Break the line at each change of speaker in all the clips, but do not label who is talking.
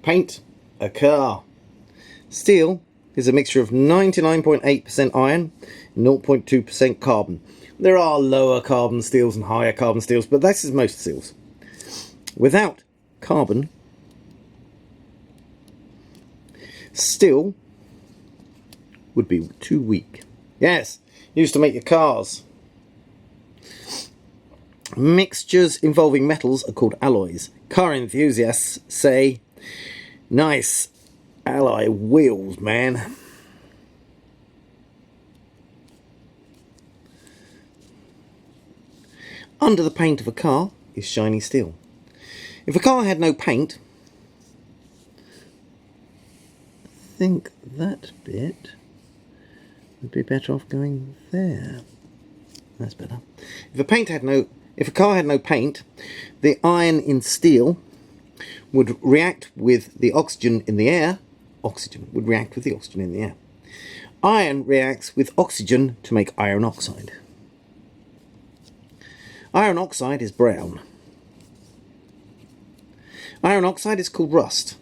Paint a car. Steel is a mixture of 99.8% iron, 0.2% carbon. There are lower carbon steels and higher carbon steels, but this is most steels. Without carbon, steel would be too weak. Yes, used to make your cars. Mixtures involving metals are called alloys. Car enthusiasts say, nice alloy wheels, man. Under the paint of a car is shiny steel. If a car had no paint, I think that bit would be better off going there. That's better. If a car had no paint, the iron in steel would react with the oxygen in the air. Oxygen would react with the oxygen in the air. Iron reacts with oxygen to make iron oxide. Iron oxide is brown. Iron oxide is called rust.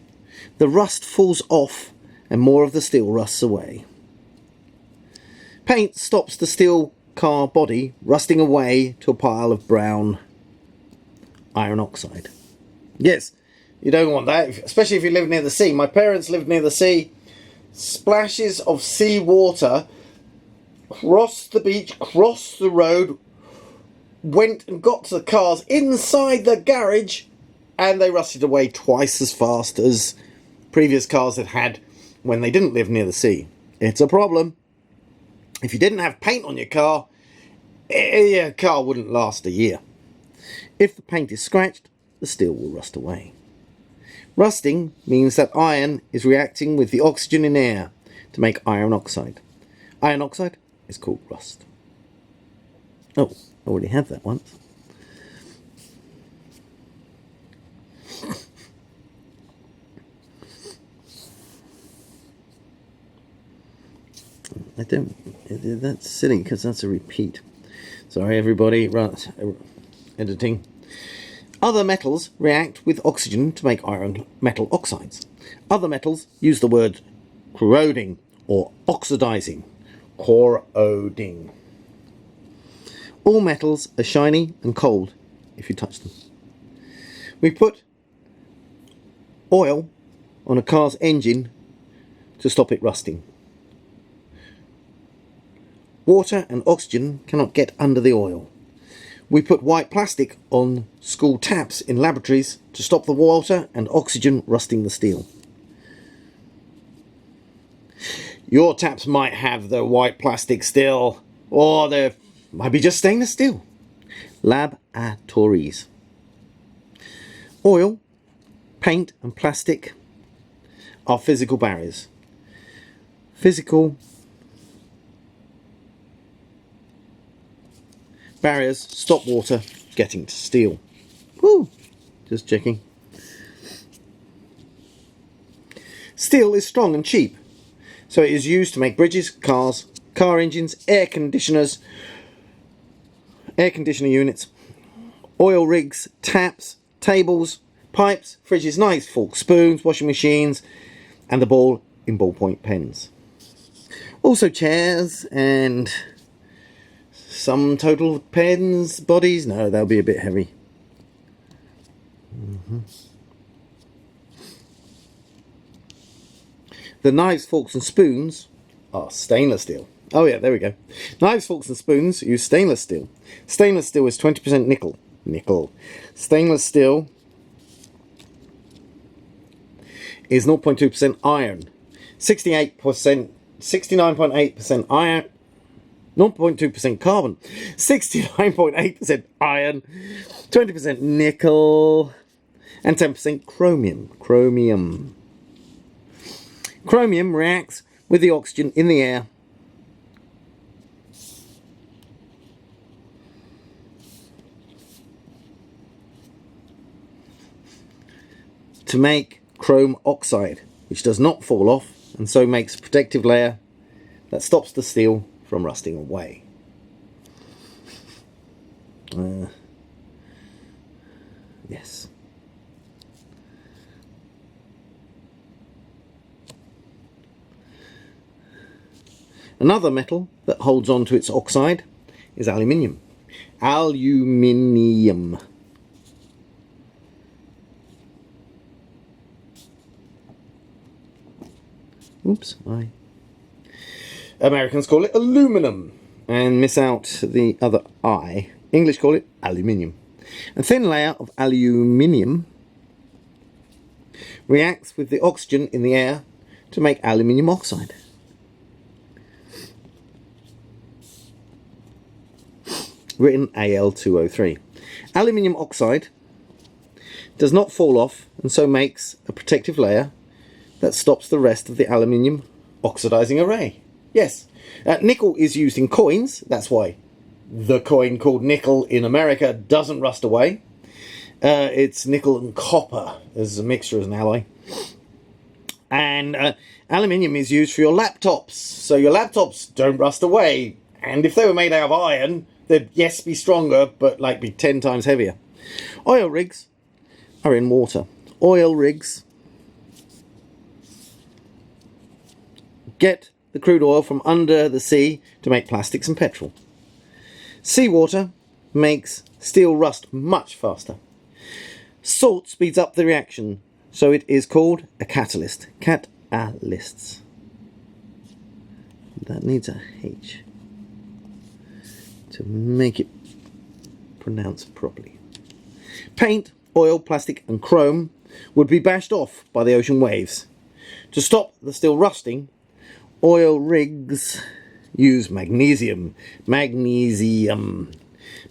The rust falls off and more of the steel rusts away. Paint stops the steel car body rusting away to a pile of brown iron oxide. Yes, you don't want that, especially if you live near the sea. My parents lived near the sea. Splashes of sea water crossed the beach, crossed the road, went and got to the cars inside the garage, and they rusted away twice as fast as previous cars had when they didn't live near the sea. It's a problem. If you didn't have paint on your car wouldn't last a year. If the paint is scratched, the steel will rust away. Rusting means that iron is reacting with the oxygen in air to make iron oxide. Iron oxide is called rust. Oh, I already had that once. That's silly because that's a repeat. Sorry everybody, right, editing. Other metals react with oxygen to make iron metal oxides. Other metals use the word corroding or oxidizing. Corroding. All metals are shiny and cold if you touch them. We put oil on a car's engine to stop it rusting. Water and oxygen cannot get under the oil. We put white plastic on school taps in laboratories to stop the water and oxygen rusting the steel. Your taps might have the white plastic still, or they might be just stainless steel. Laboratories. Oil, paint and plastic are physical barriers. Physical barriers stop water getting to steel. Woo! Just checking. Steel is strong and cheap, so it is used to make bridges, cars, car engines, air conditioner units, oil rigs, taps, tables, pipes, fridges, knives, forks, spoons, washing machines, and the ball in ballpoint pens. Also chairs and some total pens, bodies. No, they'll be a bit heavy. The knives, forks and spoons are stainless steel. Oh yeah, there we go. Knives, forks and spoons use stainless steel. Stainless steel is 20% nickel. Stainless steel is 0.2% iron. 69.8% iron. 0.2% carbon, 69.8% iron, 20% nickel, and 10% chromium. Chromium reacts with the oxygen in the air to make chrome oxide, which does not fall off and so makes a protective layer that stops the steel from rusting away. Yes. Another metal that holds on to its oxide is aluminium. Aluminium. Oops, Americans call it aluminum and miss out the other I. English call it aluminium. A thin layer of aluminium reacts with the oxygen in the air to make aluminium oxide. Written Al2O3. Aluminium oxide does not fall off and so makes a protective layer that stops the rest of the aluminium oxidizing array. Yes, nickel is used in coins. That's why the coin called nickel in America doesn't rust away. It's nickel and copper as a mixture, as an alloy. And aluminium is used for your laptops. So your laptops don't rust away. And if they were made out of iron, they'd, yes, be stronger, but like be 10 times heavier. Oil rigs are in water. Oil rigs get the crude oil from under the sea to make plastics and petrol. Seawater makes steel rust much faster. Salt speeds up the reaction, so it is called a catalyst. Catalysts. That needs a H to make it pronounced properly. Paint, oil, plastic and chrome would be bashed off by the ocean waves. To stop the steel rusting, oil rigs use magnesium. Magnesium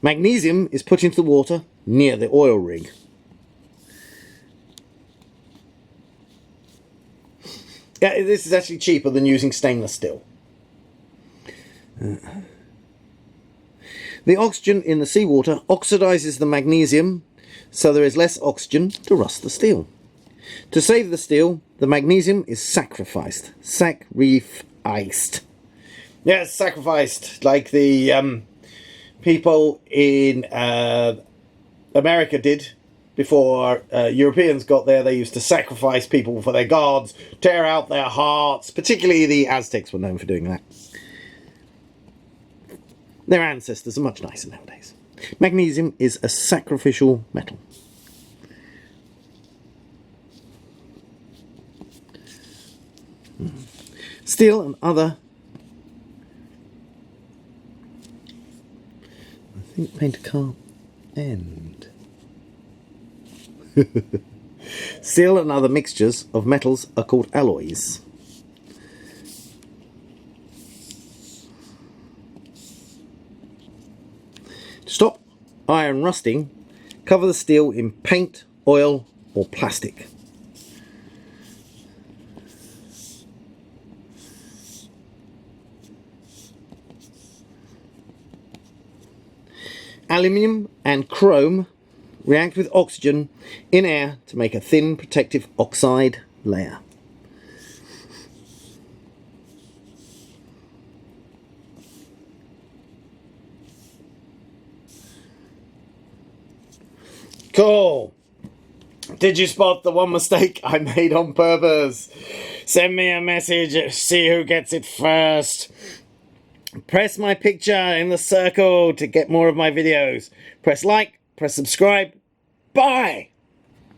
is put into the water near the oil rig. Yeah, this is actually cheaper than using stainless steel. The oxygen in the seawater oxidizes the magnesium, so there is less oxygen to rust the steel. To save the steel, the magnesium is sacrificed. Sacrificed. Yes, sacrificed. Like the people in America did before Europeans got there. They used to sacrifice people for their gods, tear out their hearts. Particularly the Aztecs were known for doing that. Their ancestors are much nicer nowadays. Magnesium is a sacrificial metal. Steel and other... I think paint a car end. Steel and other mixtures of metals are called alloys. To stop iron rusting, cover the steel in paint, oil or plastic. Aluminium and chrome react with oxygen in air to make a thin protective oxide layer. Cool. Did you spot the one mistake I made on purpose? Send me a message, see who gets it first. Press my picture in the circle to get more of my videos. Press like, press subscribe. Bye!